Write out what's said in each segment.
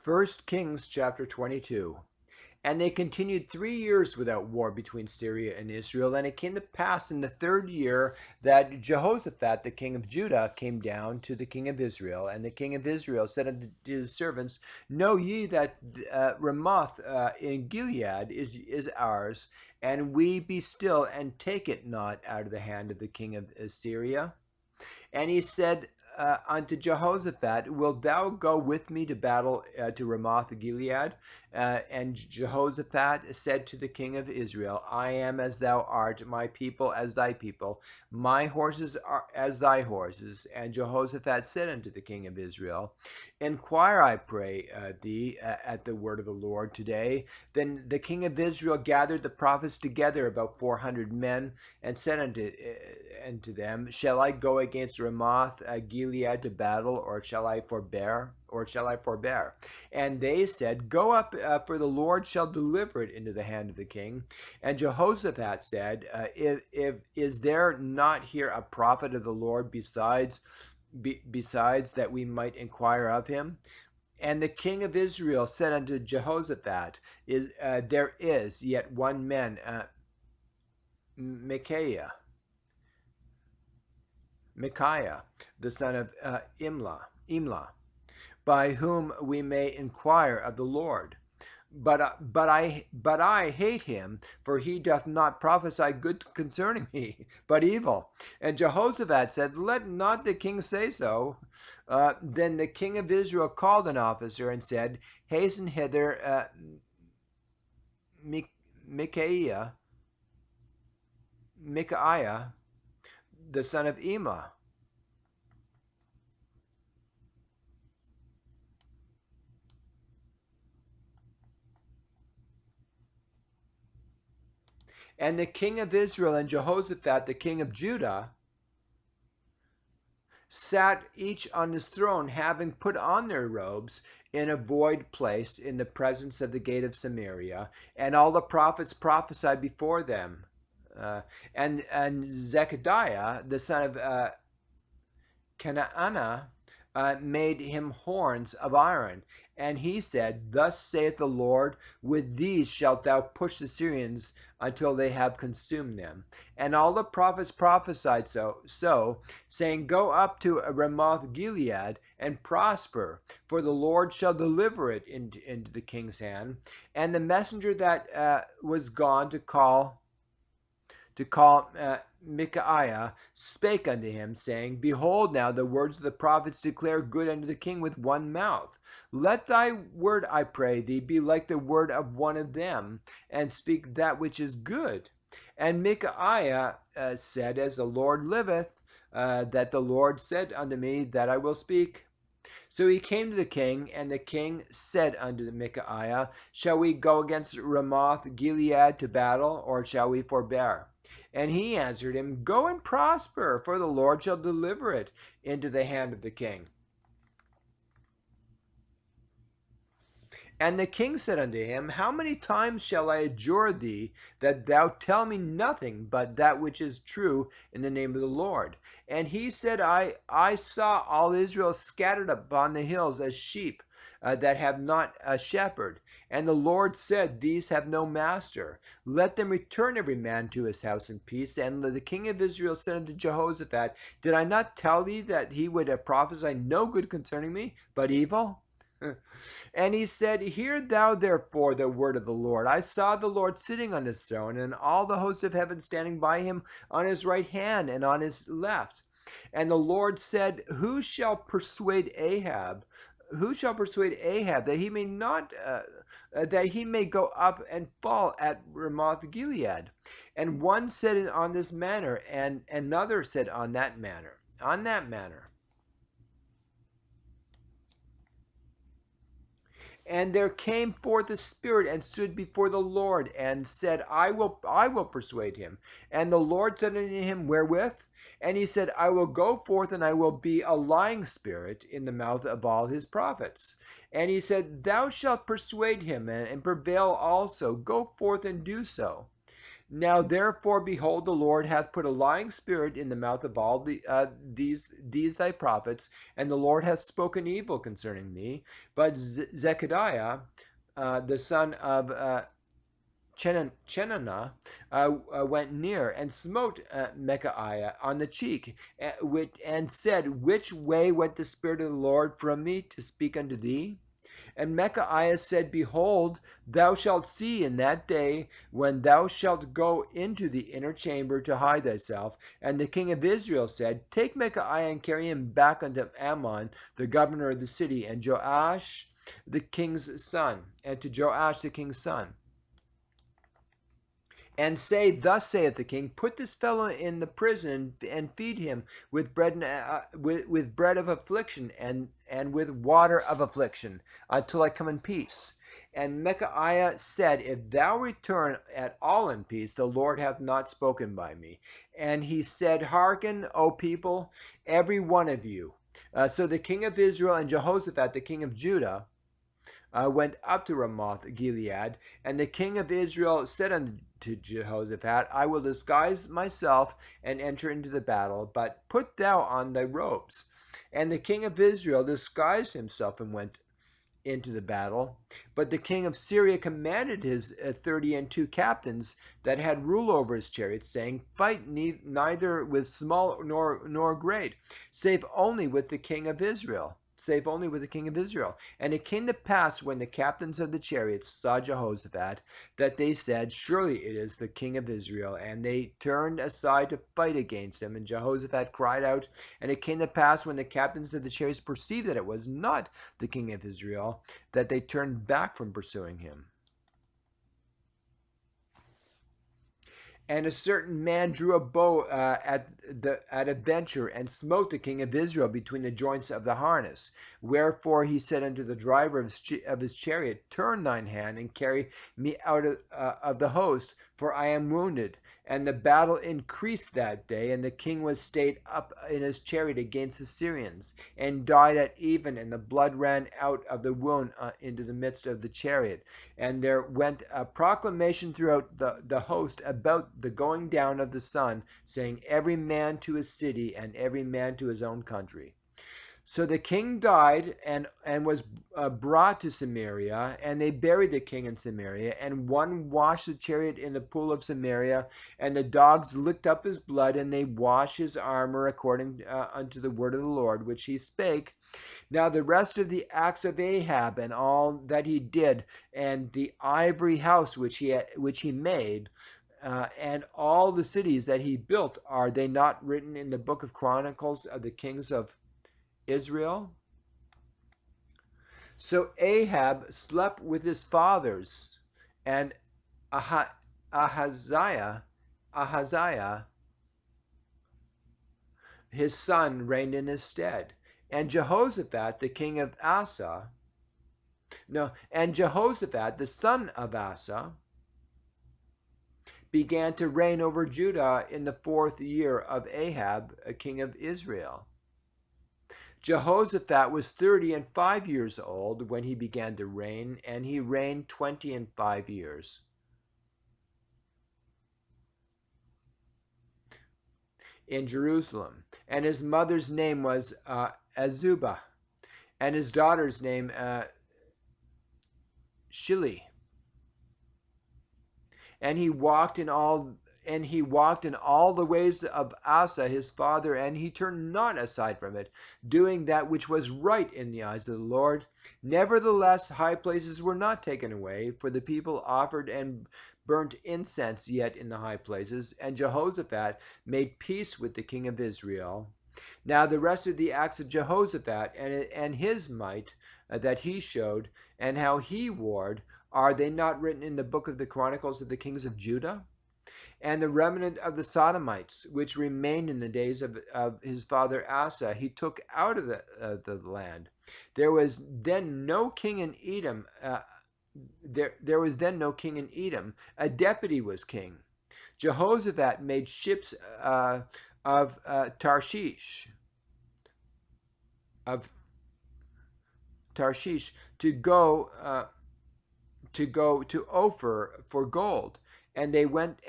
First Kings chapter 22. And they continued 3 years without war between Syria and Israel. And it came to pass in the third year that Jehoshaphat, the king of Judah, came down to the king of Israel. And the king of Israel said unto his servants, Know ye that Ramoth in Gilead is ours, and we be still and take it not out of the hand of the king of Syria? And he said unto Jehoshaphat, Wilt thou go with me to battle to Ramoth Gilead? And Jehoshaphat said to the king of Israel, I am as thou art, my people as thy people, my horses are as thy horses. And Jehoshaphat said unto the king of Israel, Inquire, I pray thee, at the word of the Lord today. Then the king of Israel gathered the prophets together, about 400 men, and said unto them, Shall I go against Ramoth Gilead to battle, or shall I forbear? And they said, Go up, for the Lord shall deliver it into the hand of the king. And Jehoshaphat said, Is there not here a prophet of the Lord besides that we might inquire of him? And the king of Israel said unto Jehoshaphat, There is yet one man, Micaiah, the son of Imlah, by whom we may inquire of the Lord. But I hate him, for he doth not prophesy good concerning me, but evil. And Jehoshaphat said, Let not the king say so. Then the king of Israel called an officer and said, Hasten hither Micaiah, the son of Imlah. And the king of Israel and Jehoshaphat, the king of Judah, sat each on his throne, having put on their robes in a void place in the presence of the gate of Samaria. And all the prophets prophesied before them. And Zechariah, the son of Canaanah, made him horns of iron. And he said, Thus saith the Lord, with these shalt thou push the Syrians until they have consumed them. And all the prophets prophesied so, saying, Go up to Ramoth Gilead and prosper, for the Lord shall deliver it into the king's hand. And the messenger that was gone to call Micaiah spake unto him, saying, Behold, now the words of the prophets declare good unto the king with one mouth. Let thy word, I pray thee, be like the word of one of them, and speak that which is good. And Micaiah said, As the Lord liveth, that the Lord said unto me, that I will speak. So he came to the king, and the king said unto Micaiah, Shall we go against Ramoth Gilead to battle, or shall we forbear? And he answered him, Go and prosper, for the Lord shall deliver it into the hand of the king. And the king said unto him, How many times shall I adjure thee that thou tell me nothing but that which is true in the name of the Lord? And he said, I saw all Israel scattered upon the hills as sheep that have not a shepherd. And the Lord said, These have no master. Let them return every man to his house in peace. And the king of Israel said unto Jehoshaphat, Did I not tell thee that he would prophesy no good concerning me, but evil? And he said, Hear thou therefore the word of the Lord. I saw the Lord sitting on his throne, and all the hosts of heaven standing by him on his right hand and on his left. And the Lord said, Who shall persuade Ahab that he may not that he may go up and fall at Ramoth Gilead? And one said on this manner, and another said on that manner. And there came forth a spirit and stood before the Lord and said, I will persuade him. And the Lord said unto him, Wherewith? And he said, I will go forth, and I will be a lying spirit in the mouth of all his prophets. And he said, Thou shalt persuade him, and prevail also. Go forth and do so. Now therefore, behold, the Lord hath put a lying spirit in the mouth of all these thy prophets, and the Lord hath spoken evil concerning me. But Zechariah, the son of Chenanah, went near and smote Micaiah on the cheek, and said, Which way went the Spirit of the Lord from me to speak unto thee? And Micaiah said, Behold, thou shalt see in that day when thou shalt go into the inner chamber to hide thyself. And the king of Israel said, Take Micaiah and carry him back unto Ammon, the governor of the city, and Joash the king's son, and say, Thus saith the king, Put this fellow in the prison and feed him with bread with bread of affliction and with water of affliction until I come in peace. And Micaiah said, If thou return at all in peace, the Lord hath not spoken by me. And he said, Hearken, O people, every one of you. So the king of Israel and Jehoshaphat, the king of Judah, went up to Ramoth Gilead, and the king of Israel said unto Jehoshaphat, I will disguise myself and enter into the battle, but put thou on thy robes. And the king of Israel disguised himself and went into the battle. But the king of Syria commanded his 32 captains that had rule over his chariots, saying, Fight neither with small nor great, save only with the king of Israel. Save only with the king of Israel. And it came to pass, when the captains of the chariots saw Jehoshaphat, that they said, Surely it is the king of Israel. And they turned aside to fight against him. And Jehoshaphat cried out. And it came to pass, when the captains of the chariots perceived that it was not the king of Israel, that they turned back from pursuing him. And a certain man drew a bow at a venture, and smote the king of Israel between the joints of the harness. Wherefore he said unto the driver of his chariot, Turn thine hand, and carry me out of the host, for I am wounded. And the battle increased that day, and the king was stayed up in his chariot against the Syrians, and died at even, and the blood ran out of the wound into the midst of the chariot. And there went a proclamation throughout the host about the going down of the sun, saying, Every man to his city, and every man to his own country. So the king died and was brought to Samaria, and they buried the king in Samaria. And one washed the chariot in the pool of Samaria, and the dogs licked up his blood, and they washed his armor according unto the word of the Lord, which he spake. Now the rest of the acts of Ahab and all that he did, and the ivory house which he made, and all the cities that he built, are they not written in the book of Chronicles of the kings of Israel? So Ahab slept with his fathers, and Ahaziah, his son, reigned in his stead. And Jehoshaphat, the king of Asa, and Jehoshaphat, the son of Asa, began to reign over Judah in the 4th year of Ahab, a king of Israel. Jehoshaphat was 35 years old when he began to reign, and he reigned 25 years. In Jerusalem. And his mother's name was Azubah, and his daughter's name Shili. And he walked in all the ways of Asa his father, and he turned not aside from it, doing that which was right in the eyes of the Lord. Nevertheless, high places were not taken away, for the people offered and burnt incense yet in the high places. And Jehoshaphat made peace with the king of Israel. Now the rest of the acts of Jehoshaphat and his might that he showed, and how he warred, are they not written in the book of the Chronicles of the kings of Judah? And the remnant of the Sodomites, which remained in the days of his father Asa, he took out of the land. There was then no king in Edom. There was then no king in Edom. A deputy was king. Jehoshaphat made ships of Tarshish to go to Ophir for gold, and they went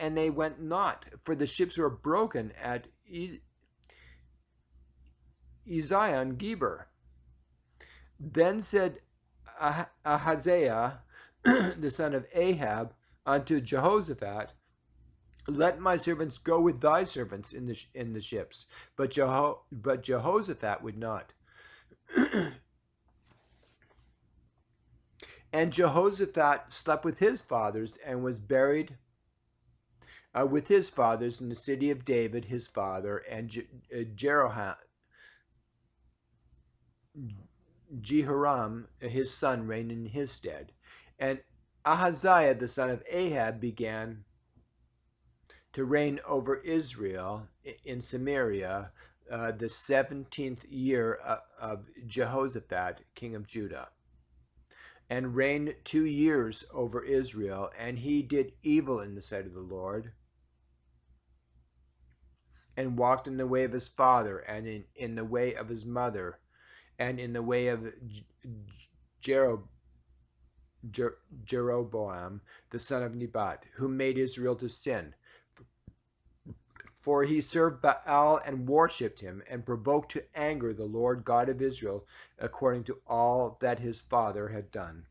not, for the ships were broken at Ezion Geber. Then said Ahaziah, the son of Ahab, unto Jehoshaphat, let my servants go with thy servants in the ships. But Jehoshaphat would not. And Jehoshaphat slept with his fathers and was buried with his fathers in the city of David his father, and Jehoram his son reigned in his stead. And Ahaziah the son of Ahab began to reign over Israel in Samaria the 17th year of Jehoshaphat, king of Judah, and reigned 2 years over Israel. And he did evil in the sight of the Lord, and walked in the way of his father, and in the way of his mother, and in the way of Jeroboam, the son of Nebat, who made Israel to sin. For he served Baal and worshipped him, and provoked to anger the Lord God of Israel, according to all that his father had done.